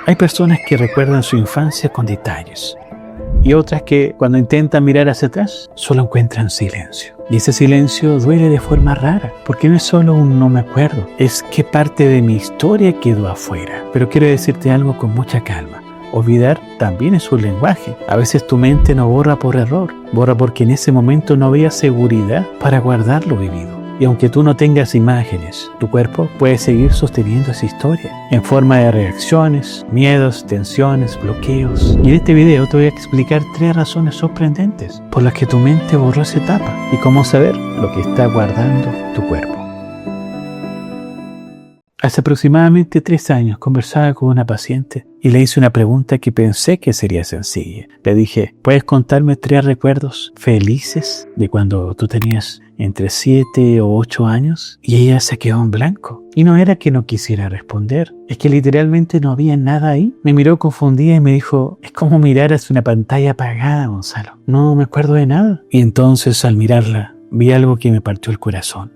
Hay personas que recuerdan su infancia con detalles y otras que cuando intentan mirar hacia atrás solo encuentran silencio. Y ese silencio duele de forma rara, porque no es solo un no me acuerdo, es que parte de mi historia quedó afuera. Pero quiero decirte algo con mucha calma. Olvidar también es un lenguaje. A veces tu mente no borra por error, borra porque en ese momento no había seguridad para guardar lo vivido. Y aunque tú no tengas imágenes, tu cuerpo puede seguir sosteniendo esa historia en forma de reacciones, miedos, tensiones, bloqueos. Y en este video te voy a explicar 3 razones sorprendentes por las que tu mente borró esa etapa y cómo saber lo que está guardando tu cuerpo. Hace aproximadamente 3 años conversaba con una paciente y le hice una pregunta que pensé que sería sencilla. Le dije, ¿puedes contarme 3 recuerdos felices de cuando tú tenías entre 7 o 8 años? Y ella se quedó en blanco. Y no era que no quisiera responder, es que literalmente no había nada ahí. Me miró confundida y me dijo, es como mirar hacia una pantalla apagada, Gonzalo. No me acuerdo de nada. Y entonces al mirarla, vi algo que me partió el corazón.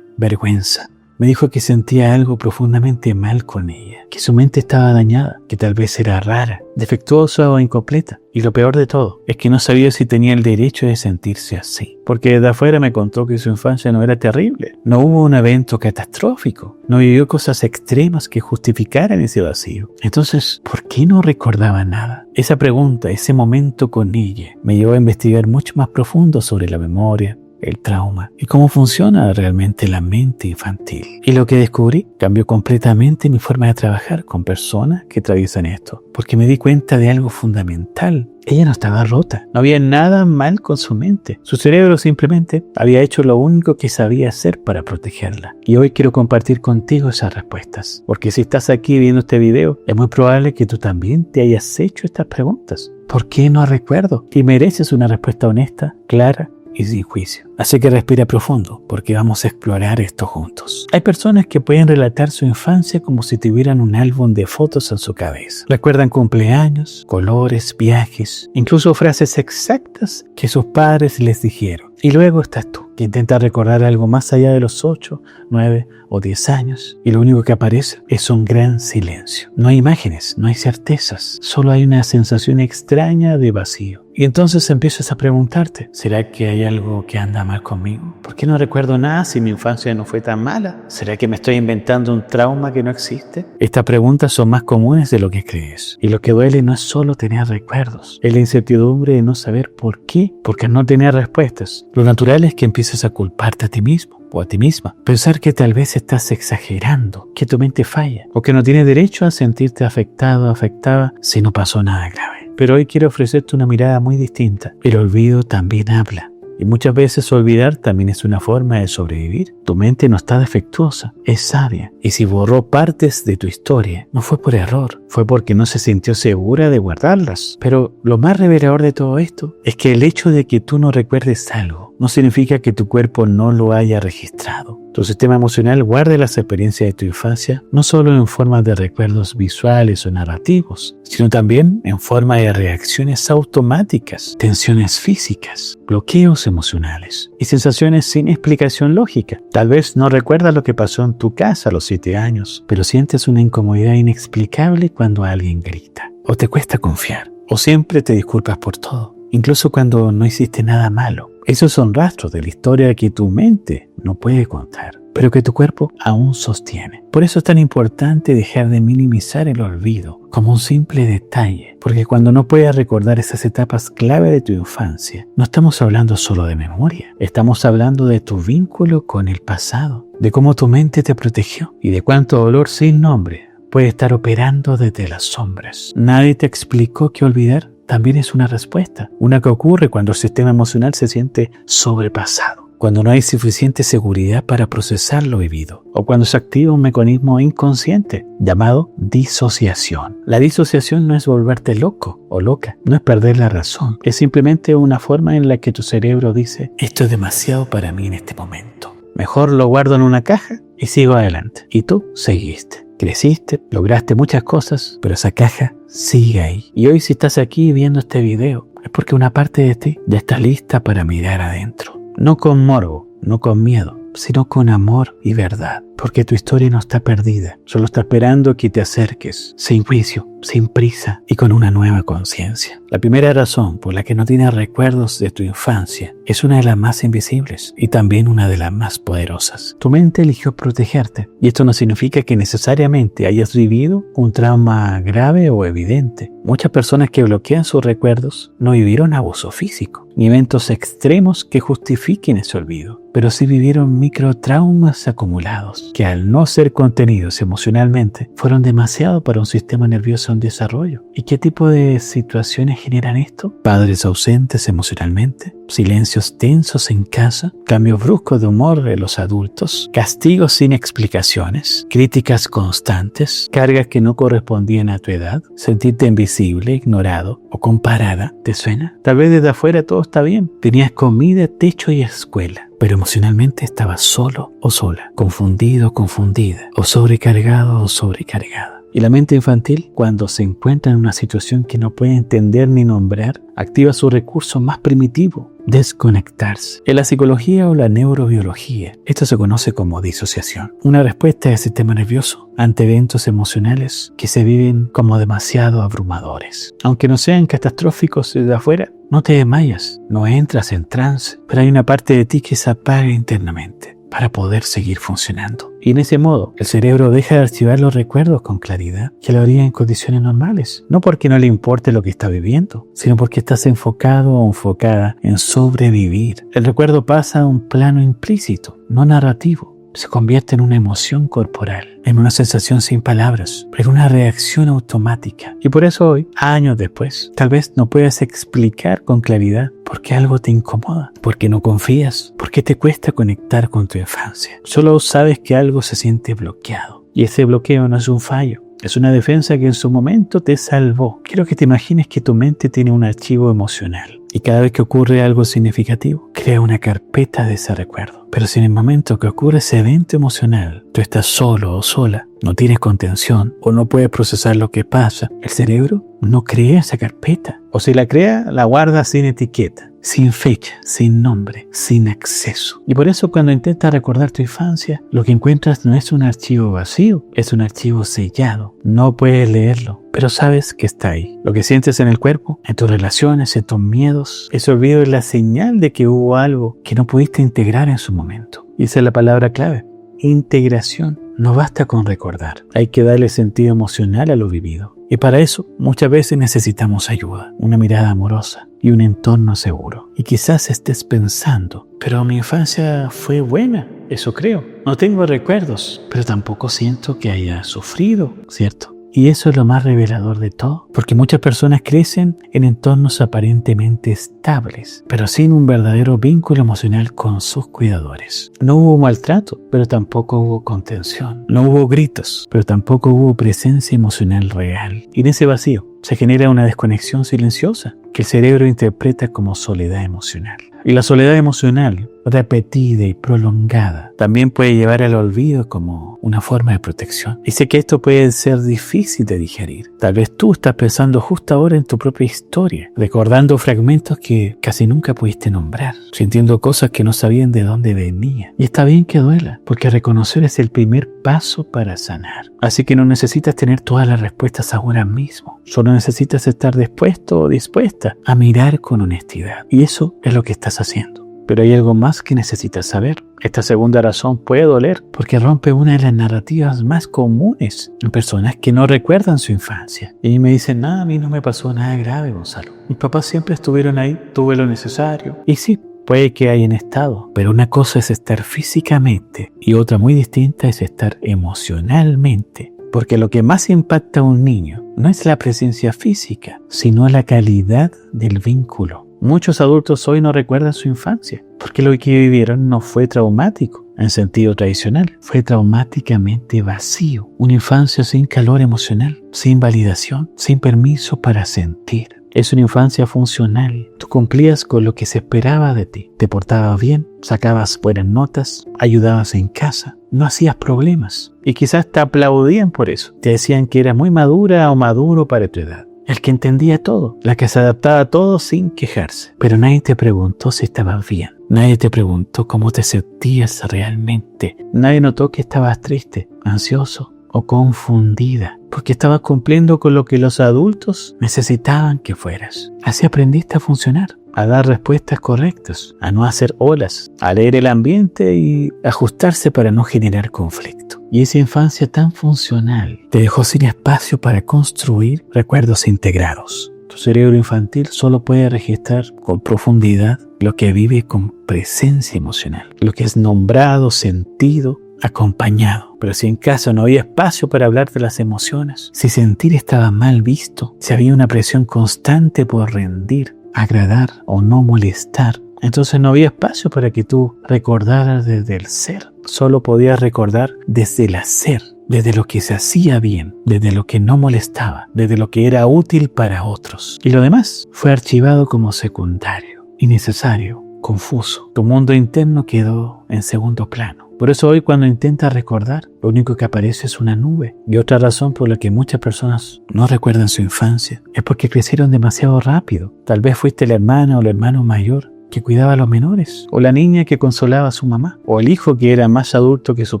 Vergüenza. Me dijo que sentía algo profundamente mal con ella, que su mente estaba dañada, que tal vez era rara, defectuosa o incompleta. Y lo peor de todo es que no sabía si tenía el derecho de sentirse así, porque desde afuera me contó que su infancia no era terrible, no hubo un evento catastrófico, no vivió cosas extremas que justificaran ese vacío. Entonces, ¿por qué no recordaba nada? Esa pregunta, ese momento con ella, me llevó a investigar mucho más profundo sobre la memoria, el trauma y cómo funciona realmente la mente infantil. Y lo que descubrí cambió completamente mi forma de trabajar con personas que atraviesan esto, porque me di cuenta de algo fundamental. Ella no estaba rota, no había nada mal con su mente. Su cerebro simplemente había hecho lo único que sabía hacer para protegerla. Y hoy quiero compartir contigo esas respuestas, porque si estás aquí viendo este video, es muy probable que tú también te hayas hecho estas preguntas. ¿Por qué no recuerdo? Y mereces una respuesta honesta, clara y sin juicio. Así que respira profundo, porque vamos a explorar esto juntos. Hay personas que pueden relatar su infancia como si tuvieran un álbum de fotos en su cabeza. Recuerdan cumpleaños, colores, viajes, incluso frases exactas que sus padres les dijeron. Y luego estás tú, que intenta recordar algo más allá de los 8, 9 o 10 años, y lo único que aparece es un gran silencio. No hay imágenes, no hay certezas, solo hay una sensación extraña de vacío. Y entonces empiezas a preguntarte, ¿será que hay algo que anda mal conmigo? ¿Por qué no recuerdo nada si mi infancia no fue tan mala? ¿Será que me estoy inventando un trauma que no existe? Estas preguntas son más comunes de lo que crees. Y lo que duele no es solo tener recuerdos, es la incertidumbre de no saber por qué, porque al no tener respuestas, lo natural es que empieces a culparte a ti mismo o a ti misma. Pensar que tal vez estás exagerando, que tu mente falla o que no tienes derecho a sentirte afectado o afectada si no pasó nada grave. Pero hoy quiero ofrecerte una mirada muy distinta. El olvido también habla. Y muchas veces olvidar también es una forma de sobrevivir. Tu mente no está defectuosa, es sabia. Y si borró partes de tu historia, no fue por error, fue porque no se sintió segura de guardarlas. Pero lo más revelador de todo esto es que el hecho de que tú no recuerdes algo no significa que tu cuerpo no lo haya registrado. Tu sistema emocional guarda las experiencias de tu infancia no solo en forma de recuerdos visuales o narrativos, sino también en forma de reacciones automáticas, tensiones físicas, bloqueos emocionales y sensaciones sin explicación lógica. Tal vez no recuerdas lo que pasó en tu casa a los 7 años, pero sientes una incomodidad inexplicable cuando alguien grita, o te cuesta confiar, o siempre te disculpas por todo, incluso cuando no hiciste nada malo. Esos son rastros de la historia que tu mente no puede contar, pero que tu cuerpo aún sostiene. Por eso es tan importante dejar de minimizar el olvido como un simple detalle, porque cuando no puedas recordar esas etapas clave de tu infancia, no estamos hablando solo de memoria, estamos hablando de tu vínculo con el pasado, de cómo tu mente te protegió y de cuánto dolor sin nombre puede estar operando desde las sombras. Nadie te explicó que olvidar también es una respuesta, una que ocurre cuando el sistema emocional se siente sobrepasado, cuando no hay suficiente seguridad para procesar lo vivido, o cuando se activa un mecanismo inconsciente llamado disociación. La disociación no es volverte loco o loca, no es perder la razón, es simplemente una forma en la que tu cerebro dice, esto es demasiado para mí en este momento. Mejor lo guardo en una caja y sigo adelante. Y tú seguiste. Creciste, lograste muchas cosas, pero esa caja sigue ahí. Y hoy si estás aquí viendo este video, es porque una parte de ti ya está lista para mirar adentro. No con morbo, no con miedo, sino con amor y verdad. Porque tu historia no está perdida, solo está esperando que te acerques, sin juicio, sin prisa y con una nueva conciencia. La primera razón por la que no tienes recuerdos de tu infancia es una de las más invisibles y también una de las más poderosas. Tu mente eligió protegerte y esto no significa que necesariamente hayas vivido un trauma grave o evidente. Muchas personas que bloquean sus recuerdos no vivieron abuso físico ni eventos extremos que justifiquen ese olvido, pero sí vivieron microtraumas acumulados que al no ser contenidos emocionalmente fueron demasiado para un sistema nervioso en desarrollo. ¿Y qué tipo de situaciones generan esto? Padres ausentes emocionalmente, silencios tensos en casa, cambios bruscos de humor de los adultos, castigos sin explicaciones, críticas constantes, cargas que no correspondían a tu edad, sentirte invisible, ignorado o comparada. ¿Te suena? Tal vez desde afuera todo está bien. Tenías comida, techo y escuela, pero emocionalmente estabas solo o sola, confundido o confundida, o sobrecargado o sobrecargada. Y la mente infantil, cuando se encuentra en una situación que no puede entender ni nombrar, activa su recurso más primitivo: desconectarse. En la psicología o la neurobiología, esto se conoce como disociación, una respuesta del sistema nervioso ante eventos emocionales que se viven como demasiado abrumadores. Aunque no sean catastróficos desde afuera, no te desmayas, no entras en trance, pero hay una parte de ti que se apaga internamente para poder seguir funcionando. Y en ese modo, el cerebro deja de archivar los recuerdos con claridad, que lo haría en condiciones normales. No porque no le importe lo que está viviendo, sino porque estás enfocado o enfocada en sobrevivir. El recuerdo pasa a un plano implícito, no narrativo. Se convierte en una emoción corporal, en una sensación sin palabras, pero una reacción automática. Y por eso hoy, años después, tal vez no puedas explicar con claridad por qué algo te incomoda, por qué no confías, por qué te cuesta conectar con tu infancia. Solo sabes que algo se siente bloqueado. Y ese bloqueo no es un fallo, es una defensa que en su momento te salvó. Quiero que te imagines que tu mente tiene un archivo emocional. Y cada vez que ocurre algo significativo, crea una carpeta de ese recuerdo. Pero si en el momento que ocurre ese evento emocional, tú estás solo o sola, no tienes contención o no puedes procesar lo que pasa, el cerebro no crea esa carpeta. O si la crea, la guarda sin etiqueta, sin fecha, sin nombre, sin acceso. Y por eso cuando intentas recordar tu infancia, lo que encuentras no es un archivo vacío, es un archivo sellado. No puedes leerlo, pero sabes que está ahí. Lo que sientes en el cuerpo, en tus relaciones, en tus miedos, ese olvido es la señal de que hubo algo que no pudiste integrar en su momento. Y esa es la palabra clave: integración. No basta con recordar, hay que darle sentido emocional a lo vivido. Y para eso muchas veces necesitamos ayuda, una mirada amorosa y un entorno seguro. Y quizás estés pensando, pero mi infancia fue buena, eso creo. No tengo recuerdos, pero tampoco siento que haya sufrido, ¿cierto? Y eso es lo más revelador de todo, porque muchas personas crecen en entornos aparentemente estables, pero sin un verdadero vínculo emocional con sus cuidadores. No hubo maltrato, pero tampoco hubo contención. No hubo gritos, pero tampoco hubo presencia emocional real. Y en ese vacío se genera una desconexión silenciosa que el cerebro interpreta como soledad emocional. Y la soledad emocional, repetida y prolongada, también puede llevar al olvido como una forma de protección. Y sé que esto puede ser difícil de digerir. Tal vez tú estás pensando justo ahora en tu propia historia, recordando fragmentos que casi nunca pudiste nombrar, sintiendo cosas que no sabían de dónde venían. Y está bien que duela, porque reconocer es el primer paso para sanar. Así que no necesitas tener todas las respuestas ahora mismo. Solo necesitas estar dispuesto o dispuesta a mirar con honestidad. Y eso es lo que estás haciendo. Pero hay algo más que necesitas saber. Esta segunda razón puede doler porque rompe una de las narrativas más comunes en personas que no recuerdan su infancia. Y me dicen, a mí no me pasó nada grave, Gonzalo. Mis papás siempre estuvieron ahí, tuve lo necesario. Y sí, puede que hayan estado, pero una cosa es estar físicamente y otra muy distinta es estar emocionalmente. Porque lo que más impacta a un niño no es la presencia física, sino la calidad del vínculo. Muchos adultos hoy no recuerdan su infancia, porque lo que vivieron no fue traumático en sentido tradicional, fue traumáticamente vacío. Una infancia sin calor emocional, sin validación, sin permiso para sentir. Es una infancia funcional. Tú cumplías con lo que se esperaba de ti. Te portabas bien, sacabas buenas notas, ayudabas en casa, no hacías problemas. Y quizás te aplaudían por eso. Te decían que eras muy madura o maduro para tu edad. el que entendía todo, la que se adaptaba a todo sin quejarse. Pero nadie te preguntó si estabas bien. Nadie te preguntó cómo te sentías realmente. Nadie notó que estabas triste, ansioso o confundida, porque estabas cumpliendo con lo que los adultos necesitaban que fueras. Así aprendiste a funcionar, a dar respuestas correctas, a no hacer olas, a leer el ambiente y ajustarse para no generar conflicto. Y esa infancia tan funcional te dejó sin espacio para construir recuerdos integrados. Tu cerebro infantil solo puede registrar con profundidad lo que vive con presencia emocional, lo que es nombrado, sentido, acompañado. Pero si en casa no había espacio para hablar de las emociones, si sentir estaba mal visto, si había una presión constante por rendir, agradar o no molestar, entonces no había espacio para que tú recordaras desde el ser. Solo podías recordar desde el hacer, desde lo que se hacía bien, desde lo que no molestaba, desde lo que era útil para otros. Y lo demás fue archivado como secundario, innecesario, confuso. Tu mundo interno quedó en segundo plano. Por eso hoy cuando intentas recordar, lo único que aparece es una nube. Y otra razón por la que muchas personas no recuerdan su infancia es porque crecieron demasiado rápido. Tal vez fuiste la hermana o el hermano mayor que cuidaba a los menores, o la niña que consolaba a su mamá, o el hijo que era más adulto que su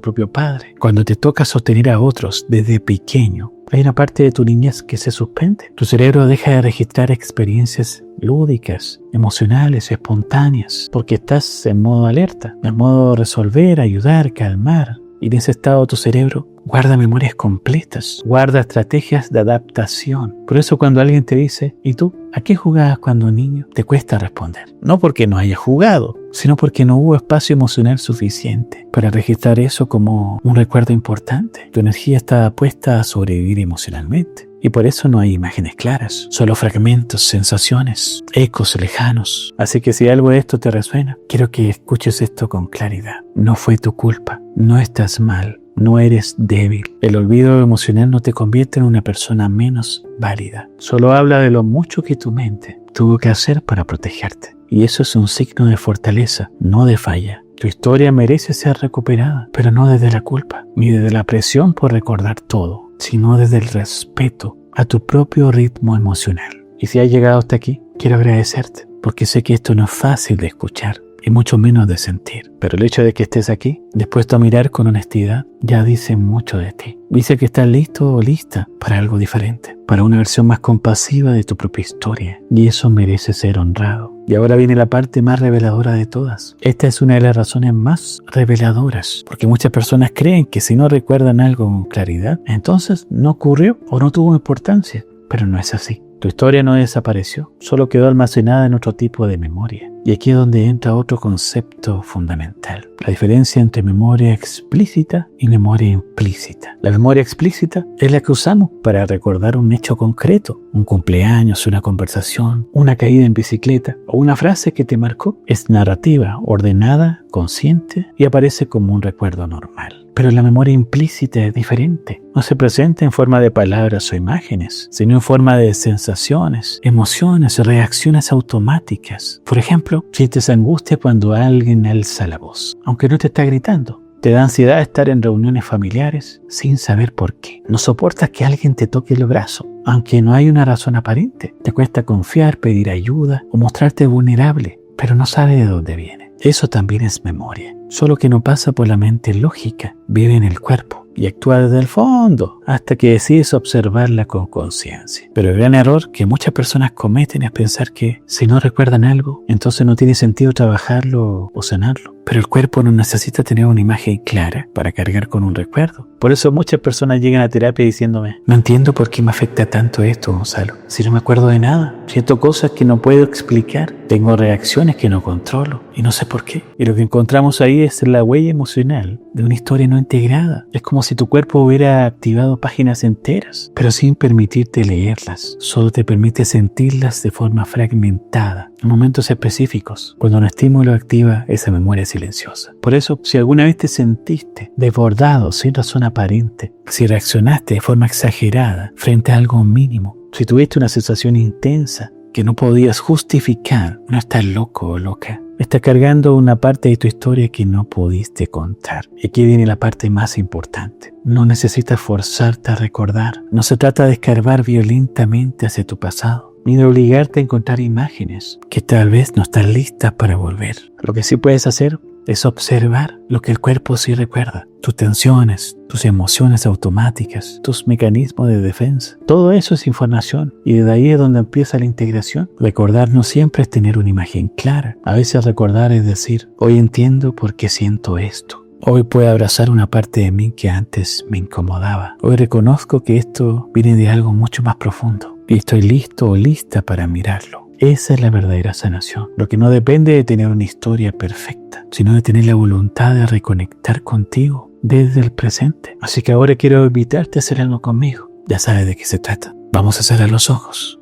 propio padre. Cuando te toca sostener a otros desde pequeño, hay una parte de tu niñez que se suspende. Tu cerebro deja de registrar experiencias lúdicas, emocionales, espontáneas, porque estás en modo alerta, en modo resolver, ayudar, calmar. Y en ese estado tu cerebro guarda memorias completas, guarda estrategias de adaptación. Por eso cuando alguien te dice, ¿y tú a qué jugabas cuando niño? Te cuesta responder. No porque no hayas jugado, sino porque no hubo espacio emocional suficiente para registrar eso como un recuerdo importante. Tu energía está puesta a sobrevivir emocionalmente. Y por eso no hay imágenes claras, solo fragmentos, sensaciones, ecos lejanos. Así que si algo de esto te resuena, quiero que escuches esto con claridad. No fue tu culpa, no estás mal, no eres débil. El olvido emocional no te convierte en una persona menos válida. Solo habla de lo mucho que tu mente tuvo que hacer para protegerte. Y eso es un signo de fortaleza, no de falla. Tu historia merece ser recuperada, pero no desde la culpa, ni desde la presión por recordar todo, sino desde el respeto a tu propio ritmo emocional. Y si has llegado hasta aquí, quiero agradecerte, porque sé que esto no es fácil de escuchar y mucho menos de sentir. Pero el hecho de que estés aquí, dispuesto a mirar con honestidad, ya dice mucho de ti. Dice que estás listo o lista para algo diferente, para una versión más compasiva de tu propia historia. Y eso merece ser honrado. Y ahora viene la parte más reveladora de todas. Esta es una de las razones más reveladoras, porque muchas personas creen que si no recuerdan algo con claridad, entonces no ocurrió o no tuvo importancia. Pero no es así. Tu historia no desapareció, solo quedó almacenada en otro tipo de memoria. Y aquí es donde entra otro concepto fundamental. La diferencia entre memoria explícita y memoria implícita. La memoria explícita es la que usamos para recordar un hecho concreto, un cumpleaños, una conversación, una caída en bicicleta o una frase que te marcó. Es narrativa, ordenada, consciente y aparece como un recuerdo normal. Pero la memoria implícita es diferente. No se presenta en forma de palabras o imágenes, sino en forma de sensaciones, emociones, reacciones automáticas. Por ejemplo, sientes angustia cuando alguien alza la voz, aunque no te está gritando. Te da ansiedad estar en reuniones familiares sin saber por qué. No soportas que alguien te toque el brazo, aunque no hay una razón aparente. Te cuesta confiar, pedir ayuda o mostrarte vulnerable, pero no sabes de dónde viene. Eso también es memoria, solo que no pasa por la mente lógica, vive en el cuerpo y actúa desde el fondo hasta que decides observarla con conciencia. Pero el gran error que muchas personas cometen es pensar que si no recuerdan algo, entonces no tiene sentido trabajarlo o sanarlo. Pero el cuerpo no necesita tener una imagen clara para cargar con un recuerdo. Por eso muchas personas llegan a terapia diciéndome, no entiendo por qué me afecta tanto esto, Gonzalo. Si no me acuerdo de nada, siento cosas que no puedo explicar, tengo reacciones que no controlo y no sé por qué. Y lo que encontramos ahí es la huella emocional de una historia no integrada. Es como si tu cuerpo hubiera activado páginas enteras, pero sin permitirte leerlas. Solo te permite sentirlas de forma fragmentada, en momentos específicos, cuando un estímulo activa esa memoria silenciosa. Por eso, si alguna vez te sentiste desbordado sin razón aparente, si reaccionaste de forma exagerada frente a algo mínimo, si tuviste una sensación intensa que no podías justificar, no estás loco o loca. Estás cargando una parte de tu historia que no pudiste contar. Y aquí viene la parte más importante. No necesitas forzarte a recordar. No se trata de escarbar violentamente hacia tu pasado, ni de obligarte a encontrar imágenes que tal vez no están listas para volver. Lo que sí puedes hacer es observar lo que el cuerpo sí recuerda. Tus tensiones, tus emociones automáticas, tus mecanismos de defensa. Todo eso es información y de ahí es donde empieza la integración. Recordar no siempre es tener una imagen clara. A veces recordar es decir, hoy entiendo por qué siento esto. Hoy puedo abrazar una parte de mí que antes me incomodaba. Hoy reconozco que esto viene de algo mucho más profundo y estoy listo o lista para mirarlo. Esa es la verdadera sanación. Lo que no depende de tener una historia perfecta, sino de tener la voluntad de reconectar contigo desde el presente. Así que ahora quiero invitarte a hacer algo conmigo. Ya sabes de qué se trata. Vamos a cerrar los ojos.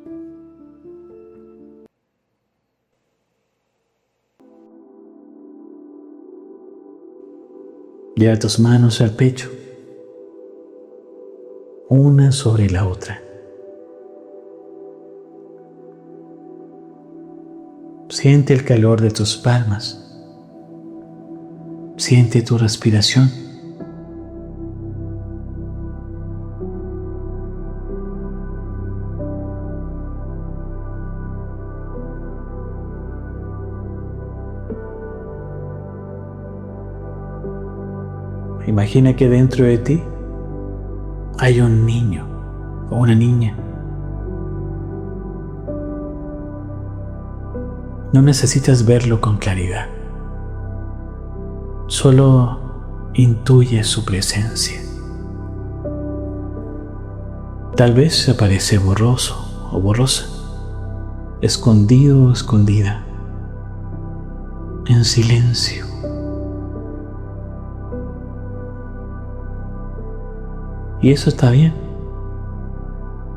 Lleva tus manos al pecho, una sobre la otra. Siente el calor de tus palmas. Siente tu respiración. Imagina que dentro de ti hay un niño o una niña. No necesitas verlo con claridad. Solo intuye su presencia. Tal vez se parece borroso o borrosa, escondido o escondida, en silencio. Y eso está bien.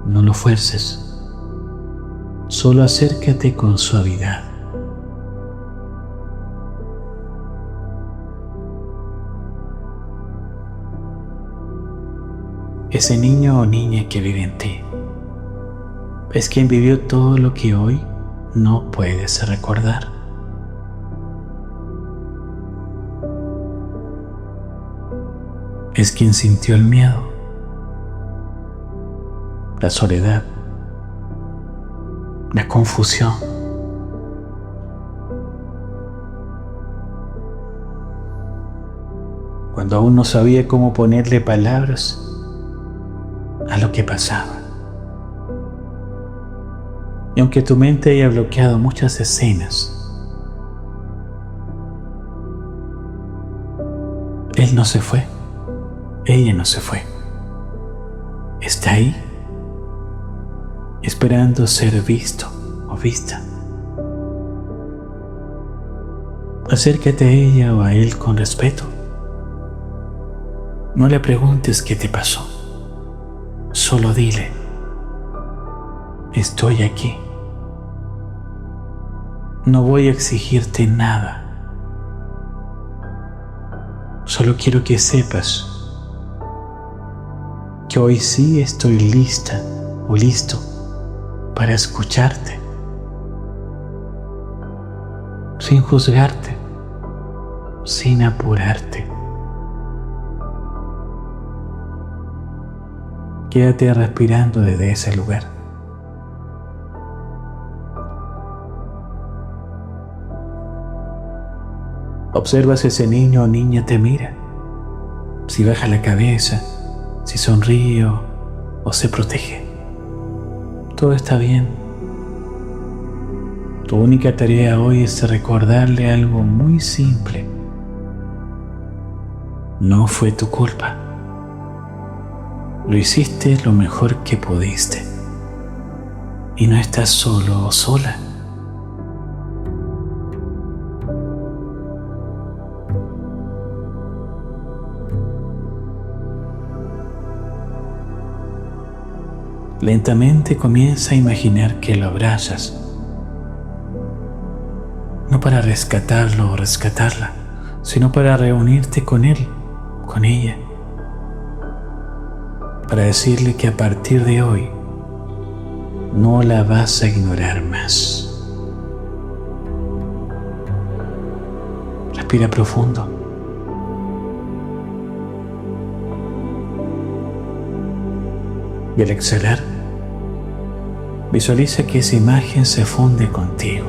No lo fuerces. Solo acércate con suavidad. Ese niño o niña que vive en ti es quien vivió todo lo que hoy no puedes recordar. Es quien sintió el miedo, la soledad, la confusión. Cuando aún no sabía cómo ponerle palabras a lo que pasaba. Y aunque tu mente haya bloqueado muchas escenas, él no se fue, ella no se fue. Está ahí, esperando ser visto o vista. Acércate a ella o a él con respeto. No le preguntes qué te pasó. Solo dile, estoy aquí. No voy a exigirte nada. Solo quiero que sepas que hoy sí estoy lista o listo para escucharte, sin juzgarte, sin apurarte. Quédate respirando desde ese lugar. Observa si ese niño o niña te mira, si baja la cabeza, si sonríe o se protege. Todo está bien. Tu única tarea hoy es recordarle algo muy simple. No fue tu culpa. Lo hiciste lo mejor que pudiste. Y no estás solo o sola. Lentamente comienza a imaginar que lo abrazas. No para rescatarlo o rescatarla, sino para reunirte con él, con ella. Para decirle que a partir de hoy no la vas a ignorar más. Respira profundo. Y al exhalar, visualiza que esa imagen se funde contigo.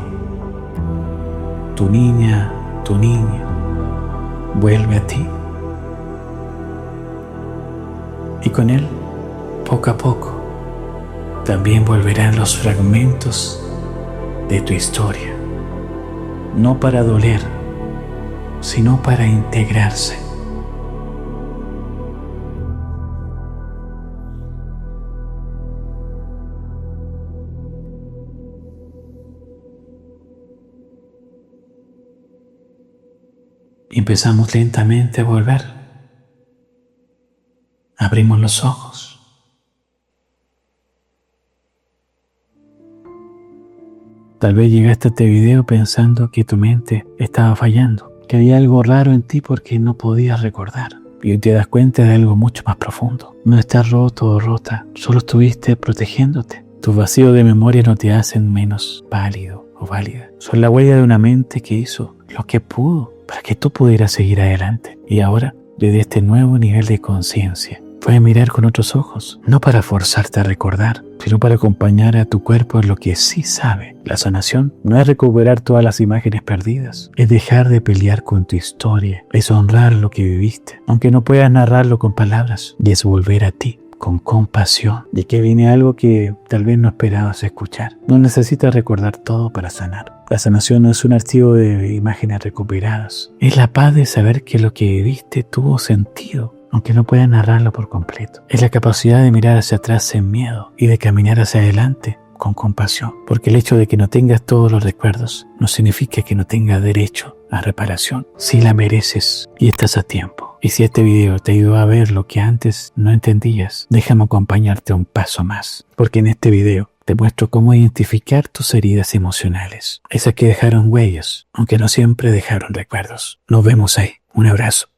Tu niña, tu niño, vuelve a ti. Y con él, poco a poco, también volverán los fragmentos de tu historia. No para doler, sino para integrarse. Y empezamos lentamente a volver. Abrimos los ojos. Tal vez llegaste a este video pensando que tu mente estaba fallando, que había algo raro en ti porque no podías recordar. Y hoy te das cuenta de algo mucho más profundo. No estás roto o rota, solo estuviste protegiéndote. Tus vacíos de memoria no te hacen menos válido o válida. Son la huella de una mente que hizo lo que pudo para que tú pudieras seguir adelante. Y ahora, desde este nuevo nivel de conciencia, puedes mirar con otros ojos, no para forzarte a recordar, sino para acompañar a tu cuerpo en lo que sí sabe. La sanación no es recuperar todas las imágenes perdidas, es dejar de pelear con tu historia, es honrar lo que viviste, aunque no puedas narrarlo con palabras, y es volver a ti con compasión, de que viene algo que tal vez no esperabas escuchar. No necesitas recordar todo para sanar. La sanación no es un archivo de imágenes recuperadas, es la paz de saber que lo que viviste tuvo sentido, aunque no puedas narrarlo por completo. Es la capacidad de mirar hacia atrás sin miedo y de caminar hacia adelante con compasión. Porque el hecho de que no tengas todos los recuerdos no significa que no tengas derecho a reparación. Si la mereces y estás a tiempo. Y si este video te ayudó a ver lo que antes no entendías, déjame acompañarte un paso más. Porque en este video te muestro cómo identificar tus heridas emocionales. Esas que dejaron huellas, aunque no siempre dejaron recuerdos. Nos vemos ahí. Un abrazo.